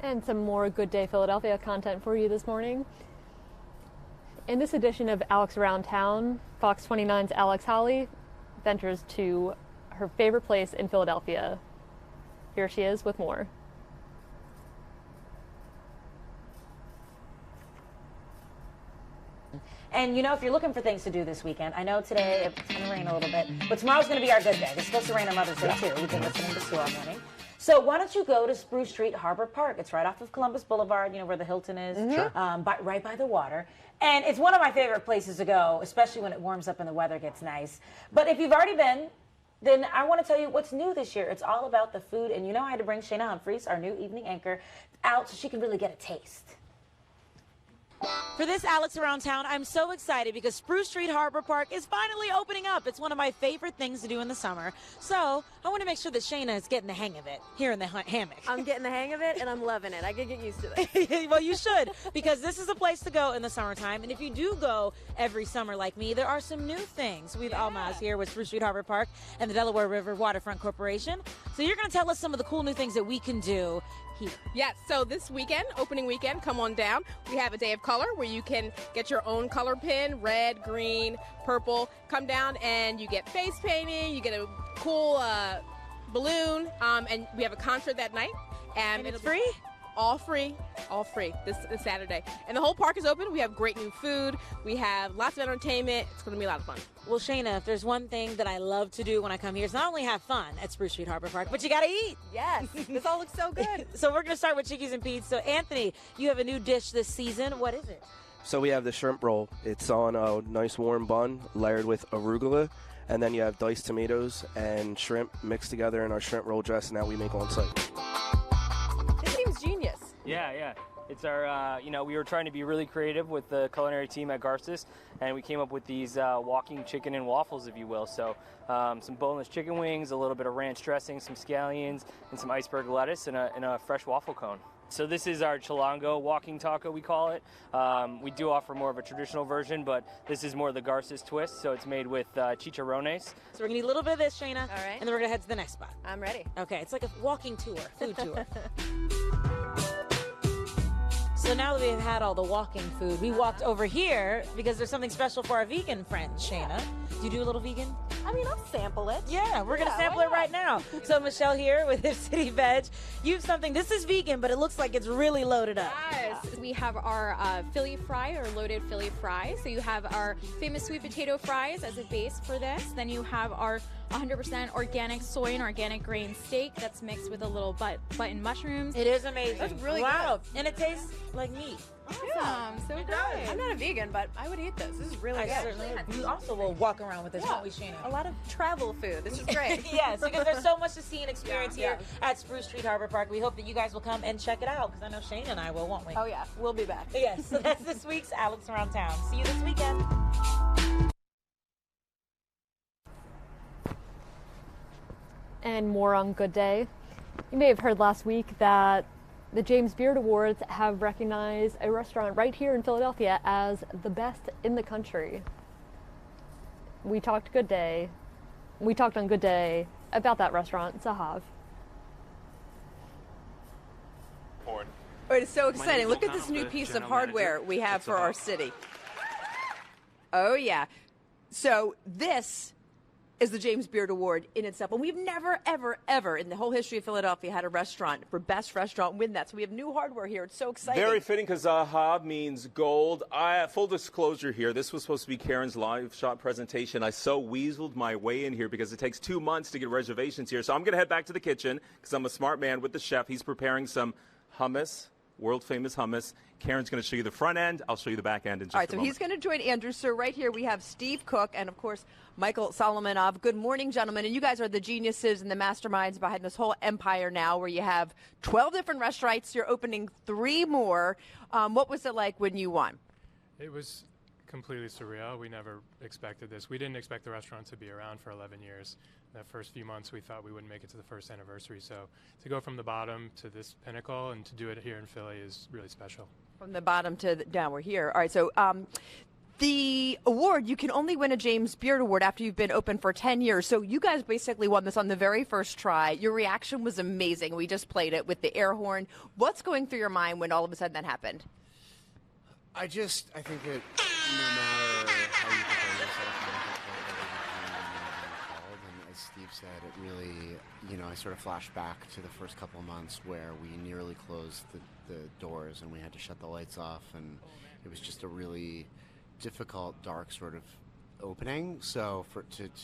And some more Good Day Philadelphia content for you this morning. In this edition of Alex Around Town, Fox 29's Alex Holly ventures to her favorite place in Philadelphia. Here she is with more. And you know, if you're looking for things to do this weekend, I know today it's going to rain a little bit, but tomorrow's going to be our good day. It's supposed to rain on Mother's Day too. We've been listening to Sue all morning. So why don't you go to Spruce Street, Harbor Park? It's right off of Columbus Boulevard, you know, where the Hilton is, right by the water. And it's one of my favorite places to go, especially when it warms up and the weather gets nice. But if you've already been, then I want to tell you what's new this year. It's all about the food. And you know, I had to bring Shayna Humphreys, our new evening anchor, out so she can really get a taste. For this Alex Around Town, I'm so excited because Spruce Street Harbor Park is finally opening up. It's one of my favorite things to do in the summer. So I want to make sure that Shayna is getting the hang of it here in the hammock. I'm getting the hang of it, and I'm loving it. I could get used to it. Well, you should, because this is a place to go in the summertime. And if you do go every summer like me, there are some new things. We've Almaz here with Spruce Street Harbor Park and the Delaware River Waterfront Corporation. So you're going to tell us some of the cool new things that we can do here. Yes, so this weekend, opening weekend, come on down. We have a day of color where you can get your own color pin, red, green, purple. Come down and you get face painting, you get a cool balloon, and we have a concert that night. And it's free? All free this Saturday. And the whole park is open. We have great new food. We have lots of entertainment. It's going to be a lot of fun. Well, Shayna, if there's one thing that I love to do when I come here, it's not only have fun at Spruce Street Harbor Park, but you got to eat. Yes, this all looks so good. So we're going to start with Chickies and Pete's. So, Anthony, you have a new dish this season. What is it? So we have the shrimp roll. It's on a nice warm bun layered with arugula. And then you have diced tomatoes and shrimp mixed together in our shrimp roll dressing that we make on site. This seems genius. Yeah. It's our, we were trying to be really creative with the culinary team at Garces, and we came up with these walking chicken and waffles, if you will. So some boneless chicken wings, a little bit of ranch dressing, some scallions, and some iceberg lettuce, and a fresh waffle cone. So this is our chilango walking taco, we call it. We do offer more of a traditional version, but this is more the Garces twist, so it's made with chicharrones. So we're going to need a little bit of this, Shayna, all right, and then we're going to head to the next spot. I'm ready. Okay, it's like a walking tour, food tour. So now that we've had all the walking food, we walked over here because there's something special for our vegan friends, Shayna. Do you do a little vegan? I mean, I'll sample it. Yeah, we're going to sample it right now. So Michelle here with Hip City Veg. You have something, this is vegan, but it looks like it's really loaded up. Yes, we have our Philly fry, or loaded Philly fry. So you have our famous sweet potato fries as a base for this. Then you have our 100% organic soy and organic grain steak that's mixed with a little button mushrooms. It is amazing. That's really good. And it tastes like meat. Awesome, so good. I'm not a vegan, but I would eat this. This is really good. Certainly would. You also will walk around with this, won't we, Shayna? A lot of travel food. This is great. Yes, because there's so much to see and experience here at Spruce Street Harbor Park. We hope that you guys will come and check it out, because I know Shayna and I will, won't we? Oh, yeah. We'll be back. Yes, so that's this week's Alex Around Town. See you this weekend. And more on Good Day. You may have heard last week that the James Beard Awards have recognized a restaurant right here in Philadelphia as the best in the country. We talked on Good Day about that restaurant, Zahav. Oh, it is so exciting. Look at this new piece of hardware we have for our city. Oh, yeah. So this is the James Beard Award in itself. And we've never, ever, ever in the whole history of Philadelphia had a restaurant for best restaurant win that. So we have new hardware here. It's so exciting. Very fitting, because Zahav means gold. Full disclosure here, this was supposed to be Karen's live shot presentation. I so weaseled my way in here because it takes 2 months to get reservations here. So I'm going to head back to the kitchen because I'm a smart man with the chef. He's preparing some hummus, world famous hummus. Karen's going to show you the front end. I'll show you the back end in just a moment. All right, so he's going to join Andrew. So right here we have Steve Cook and, of course, Michael Solomonov. Good morning, gentlemen. And you guys are the geniuses and the masterminds behind this whole empire now, where you have 12 different restaurants. You're opening 3 more. What was it like when you won? It was completely surreal. We never expected this. We didn't expect the restaurant to be around for 11 years. That first few months, we thought we wouldn't make it to the first anniversary. So to go from the bottom to this pinnacle and to do it here in Philly is really special. From the bottom to now we're here. All right, so The award, you can only win a James Beard Award after you've been open for 10 years. So you guys basically won this on the very first try. Your reaction was amazing. We just played it with the air horn. What's going through your mind when all of a sudden that happened? I think that no matter how you prepare yourself, and as Steve said, it really, I sort of flashed back to the first couple of months where we nearly closed the doors and we had to shut the lights off, and it was just a really difficult, dark sort of opening. So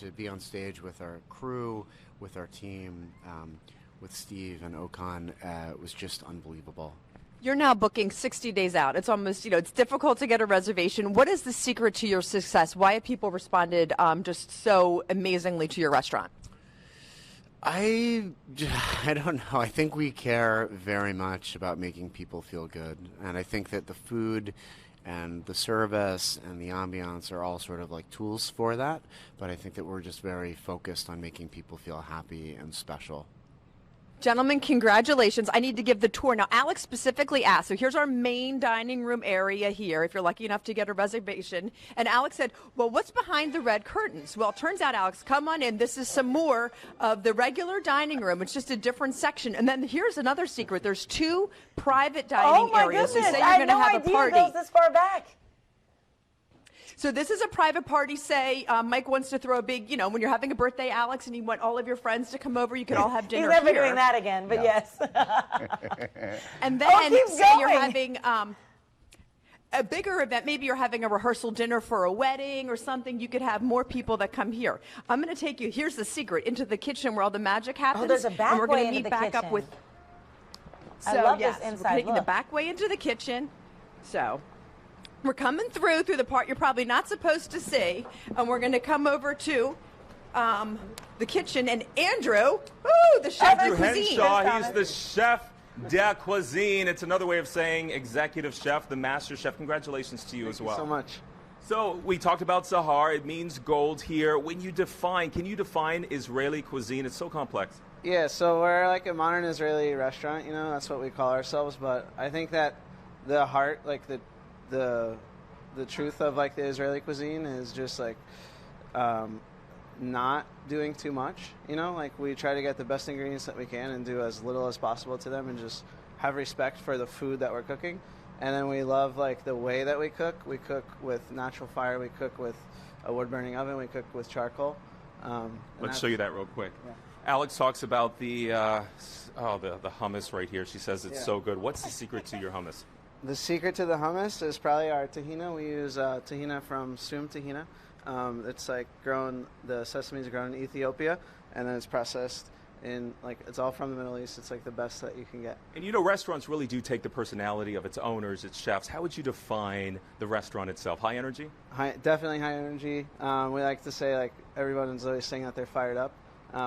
to be on stage with our crew, with our team, with Steve and Okan, was just unbelievable. You're now booking 60 days out. It's almost, it's difficult to get a reservation. What is the secret to your success? Why have people responded just so amazingly to your restaurant? I don't know. I think we care very much about making people feel good. And I think that the food and the service and the ambiance are all sort of like tools for that. But I think that we're just very focused on making people feel happy and special. Gentlemen, congratulations. I need to give the tour. Now, Alex specifically asked, so here's our main dining room area here, if you're lucky enough to get a reservation. And Alex said, well, what's behind the red curtains? Well, it turns out, Alex, come on in. This is some more of the regular dining room. It's just a different section. And then here's another secret. There's 2 private dining areas. Goodness. So say I you're had going to no have idea a party. it goes this far back. So this is a private party. Say Mike wants to throw a big, when you're having a birthday, Alex, and you want all of your friends to come over, you can all have dinner He's never here. doing that again, but yes. And then say you're having a bigger event, maybe you're having a rehearsal dinner for a wedding or something, you could have more people that come here. I'm going to take you, here's the secret, into the kitchen where all the magic happens. Oh, there's a back and we're way going to into meet the back kitchen. up with. So, I love yes, this we're inside taking the look. back way into the kitchen. So we're coming through the part you're probably not supposed to see, and we're going to come over to the kitchen. And Andrew, the chef de Andrew cuisine. Henshaw, he's the chef de cuisine. It's another way of saying executive chef, the master chef. Congratulations to you as well. Thank you so much. So we talked about Sahar. It means gold here. Can you define Israeli cuisine? It's so complex. Yeah, so we're like a modern Israeli restaurant, that's what we call ourselves. But I think that the heart, like the truth of like the Israeli cuisine is just like not doing too much, like we try to get the best ingredients that we can and do as little as possible to them and just have respect for the food that we're cooking. And then we love like the way that we cook. We cook with natural fire. We cook with a wood burning oven. We cook with charcoal. Let's show you that real quick. Yeah. Alex talks about the hummus right here. She says it's so good. What's the secret to your hummus? The secret to the hummus is probably our tahina. We use tahina from Sum tahina. It's like the sesame is grown in Ethiopia, and then it's processed it's all from the Middle East. It's like the best that you can get. And restaurants really do take the personality of its owners, its chefs. How would you define the restaurant itself? High energy? Definitely high energy. We like to say like everyone's always saying that they're fired up,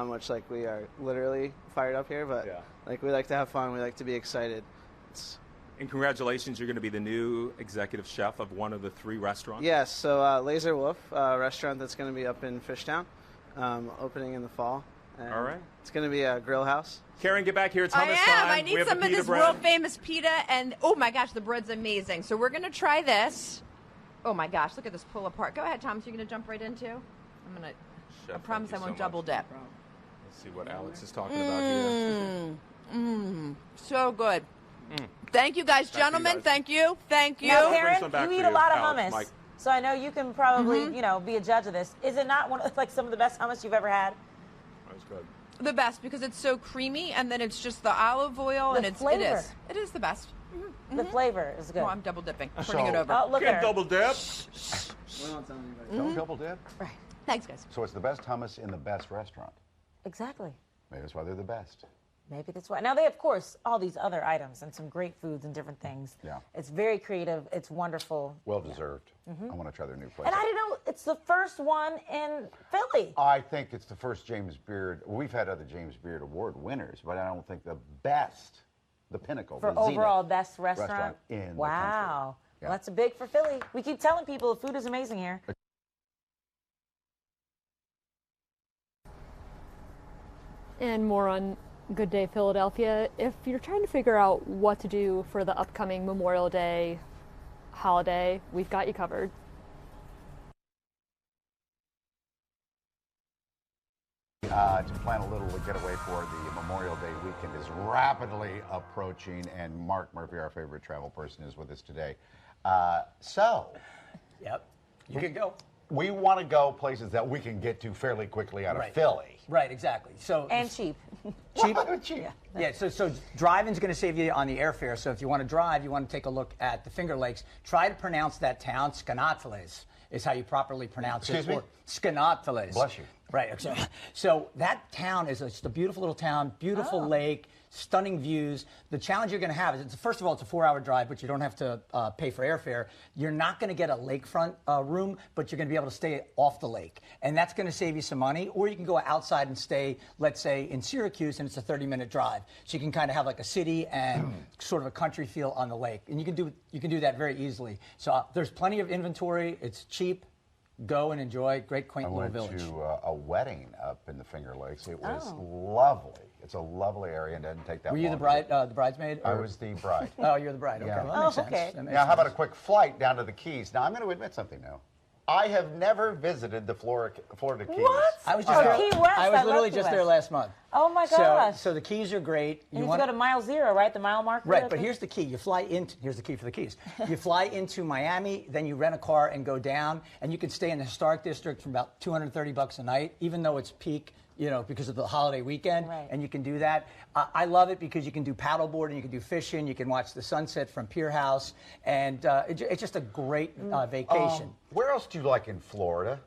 which like we are literally fired up here. But like we like to have fun. We like to be excited. And congratulations, you're going to be the new executive chef of one of the 3 restaurants. Yes, so Laser Wolf, a restaurant that's going to be up in Fishtown, opening in the fall. And all right. It's going to be a grill house. Karen, get back here. It's hummus time. I need some of this world famous pita, and oh my gosh, the bread's amazing. So we're going to try this. Oh my gosh, look at this pull apart. Go ahead, Thomas. You're going to jump right into. I promise I won't double dip. Let's see what Alex is talking about here. So good. Thank you guys, gentlemen. Thank you. Now, Karen, you eat a lot of Alex, hummus, Mike. so I know you can probably, be a judge of this. Is it not some of the best hummus you've ever had? That's good. The best because it's so creamy, and then it's just the olive oil, and flavor. It is the best. The flavor is good. Oh, I'm double dipping. Turning it over. Oh, look at her. Double dip. Don't double dip. Right. Thanks, guys. So it's the best hummus in the best restaurant. Exactly. Maybe that's why they're the best. Maybe that's why. Now they, of course, all these other items and some great foods and different things. Yeah. It's very creative. It's wonderful. Well deserved. I want to try their new place. And I didn't know it's the first one in Philly. I think it's the first James Beard. We've had other James Beard Award winners, but I don't think the best, the pinnacle, For the overall zenith best restaurant in the country. Wow. Yeah. Well, that's a big for Philly. We keep telling people the food is amazing here. And more on Good Day Philadelphia. If you're trying to figure out what to do for the upcoming Memorial Day holiday, we've got you covered. To plan a little getaway for the Memorial Day weekend is rapidly approaching, and Mark Murphy, our favorite travel person, is with us today. Yep, you can go. We want to go places that we can get to fairly quickly out of Philly. Right, exactly. And cheap. Cheap? Yeah, so driving's going to save you on the airfare. So if you want to drive, you want to take a look at the Finger Lakes. Try to pronounce that town, Skanateles is how you properly pronounce Excuse it. me? Skanateles. Bless you. Right. So that town is just a beautiful little town, beautiful lake, stunning views. The challenge you're going to have is, first of all, it's a 4-hour drive, but you don't have to pay for airfare. You're not going to get a lakefront room, but you're going to be able to stay off the lake. And that's going to save you some money. Or you can go outside and stay, let's say, in Syracuse, and it's a 30-minute drive. So you can kind of have like a city and sort of a country feel on the lake. And you can do that very easily. So there's plenty of inventory. It's cheap. Go and enjoy. Great, quaint little village. I went to a wedding up in the Finger Lakes. It was lovely. It's a lovely area and doesn't take that long. Were you the bridesmaid? I was the bride. Oh, you're the bride. Okay. Yeah. Well, that makes sense. Okay. That makes Now, how about a sense. quick flight down to the Keys? Now, I'm going to admit something now. I have never visited the Florida Keys. What? I was just Key West. I was love literally Key just West. there last month. Oh my gosh. So the Keys are great. You need to go to mile 0, right? The mile marker. Right, but here's the key. You fly into, here's the key for the Keys. You fly into Miami, then you rent a car and go down, and you can stay in the historic district for about $230 a night, even though it's peak, because of the holiday weekend, and you can do that. I love it because you can do paddleboarding, you can do fishing, you can watch the sunset from Pier House, and it's just a great vacation. Where else do you like in Florida?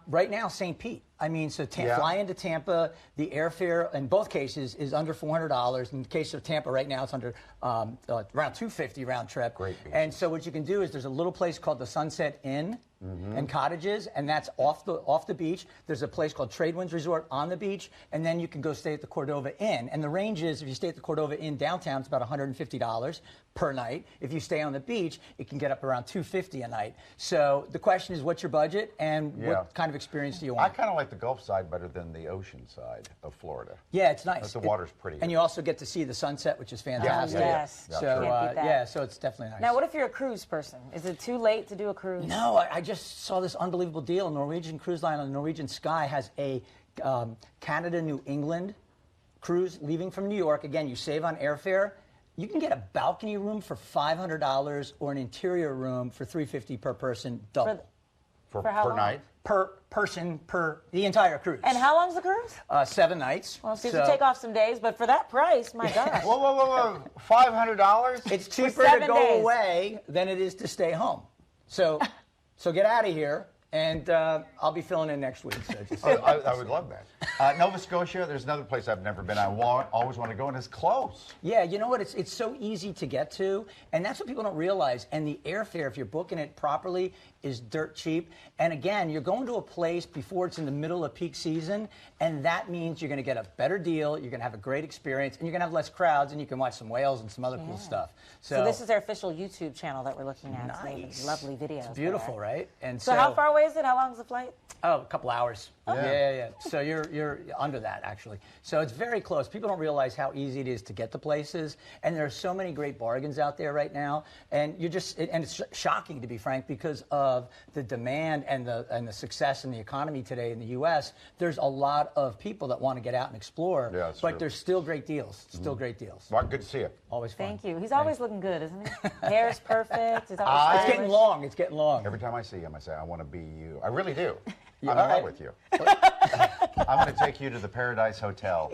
Right now, St. Pete. I mean, so fly into Tampa. The airfare in both cases is under $400. In the case of Tampa, right now it's under around $250 round trip. Great. And so what you can do is there's a little place called the Sunset Inn and Cottages, and that's off the beach. There's a place called Tradewinds Resort on the beach, and then you can go stay at the Cordova Inn. And the range is, if you stay at the Cordova Inn downtown, it's about $150 per night. If you stay on the beach, it can get up around $250 a night. So the question is, what's your budget and what kind of experience do you want? I kind of like the Gulf side better than the ocean side of Florida. Yeah, it's nice. The water's pretty. And you also get to see the sunset, which is fantastic. Yes. So Can't beat that. so it's definitely nice. Now, what if you're a cruise person? Is it too late to do a cruise? No, I just saw this unbelievable deal. Norwegian Cruise Line on the Norwegian Sky has a Canada-New England cruise leaving from New York. Again, you save on airfare. You can get a balcony room for $500 or an interior room for $350 per person, double. For how long? night? Per person, per the entire cruise. And how long's the cruise? 7 nights. Well, so you have to take off some days, but for that price, my gosh. Whoa. $500? It's cheaper to 7 go days. away than it is to stay home. So get out of here, and I'll be filling in next week. So I would love that. Nova Scotia, there's another place I've never been. I always want to go, and it's close. Yeah, you know what? It's so easy to get to, and that's what people don't realize. And the airfare, if you're booking it properly, is dirt cheap. And again, you're going to a place before it's in the middle of peak season, and that means you're going to get a better deal, you're going to have a great experience, and you're going to have less crowds, and you can watch some whales and some other cool stuff. So this is their official YouTube channel that we're looking at. Nice. Lovely videos. It's beautiful, there. right? And so how far away is it? How long is the flight? Oh, a couple hours. Oh. Yeah. So you're under that, actually. So it's very close. People don't realize how easy it is to get to places, and there are so many great bargains out there right now. And it's shocking, to be frank, because of the demand and the success in the economy today in the U.S. There's a lot of people that want to get out and explore, but there's still great deals. Still great deals. Well, good to see you. Always fun. Thank you. He's always looking good, isn't he? Hair's perfect. He's always It's stylish. getting long. It's getting long. Every time I see him, I say, I want to be you. I really do. I'm all in love right. with you. I'm going to take you to the Paradise Hotel.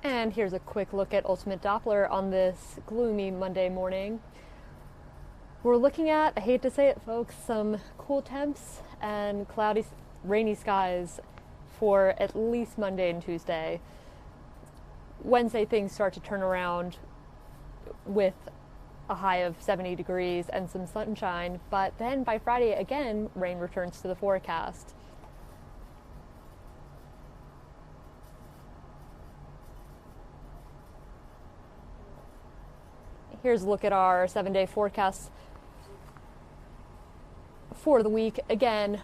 And here's a quick look at Ultimate Doppler on this gloomy Monday morning. We're looking at, I hate to say it folks, some cool temps and cloudy, rainy skies for at least Monday and Tuesday. Wednesday things start to turn around with a high of 70 degrees and some sunshine, but then by Friday again, rain returns to the forecast. Here's a look at our 7-day forecast for the week. Again,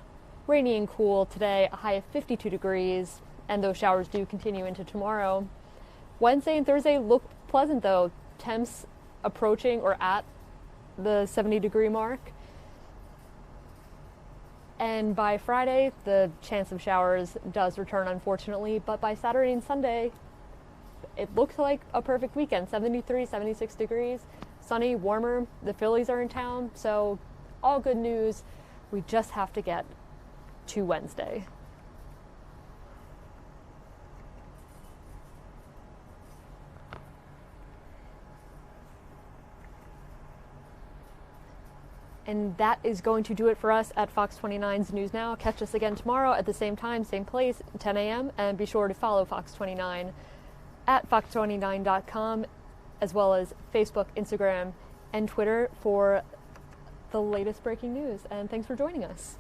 rainy and cool today, a high of 52 degrees, and those showers do continue into tomorrow. Wednesday and Thursday look pleasant, though. Temps approaching or at the 70-degree mark. And by Friday, the chance of showers does return, unfortunately. But by Saturday and Sunday, it looks like a perfect weekend. 73, 76 degrees, sunny, warmer. The Phillies are in town, so all good news. We just have to get to Wednesday. And that is going to do it for us at Fox 29's News Now. Catch us again tomorrow at the same time, same place, 10 a.m. And be sure to follow Fox 29 at fox29.com, as well as Facebook, Instagram, and Twitter for the latest breaking news. And thanks for joining us.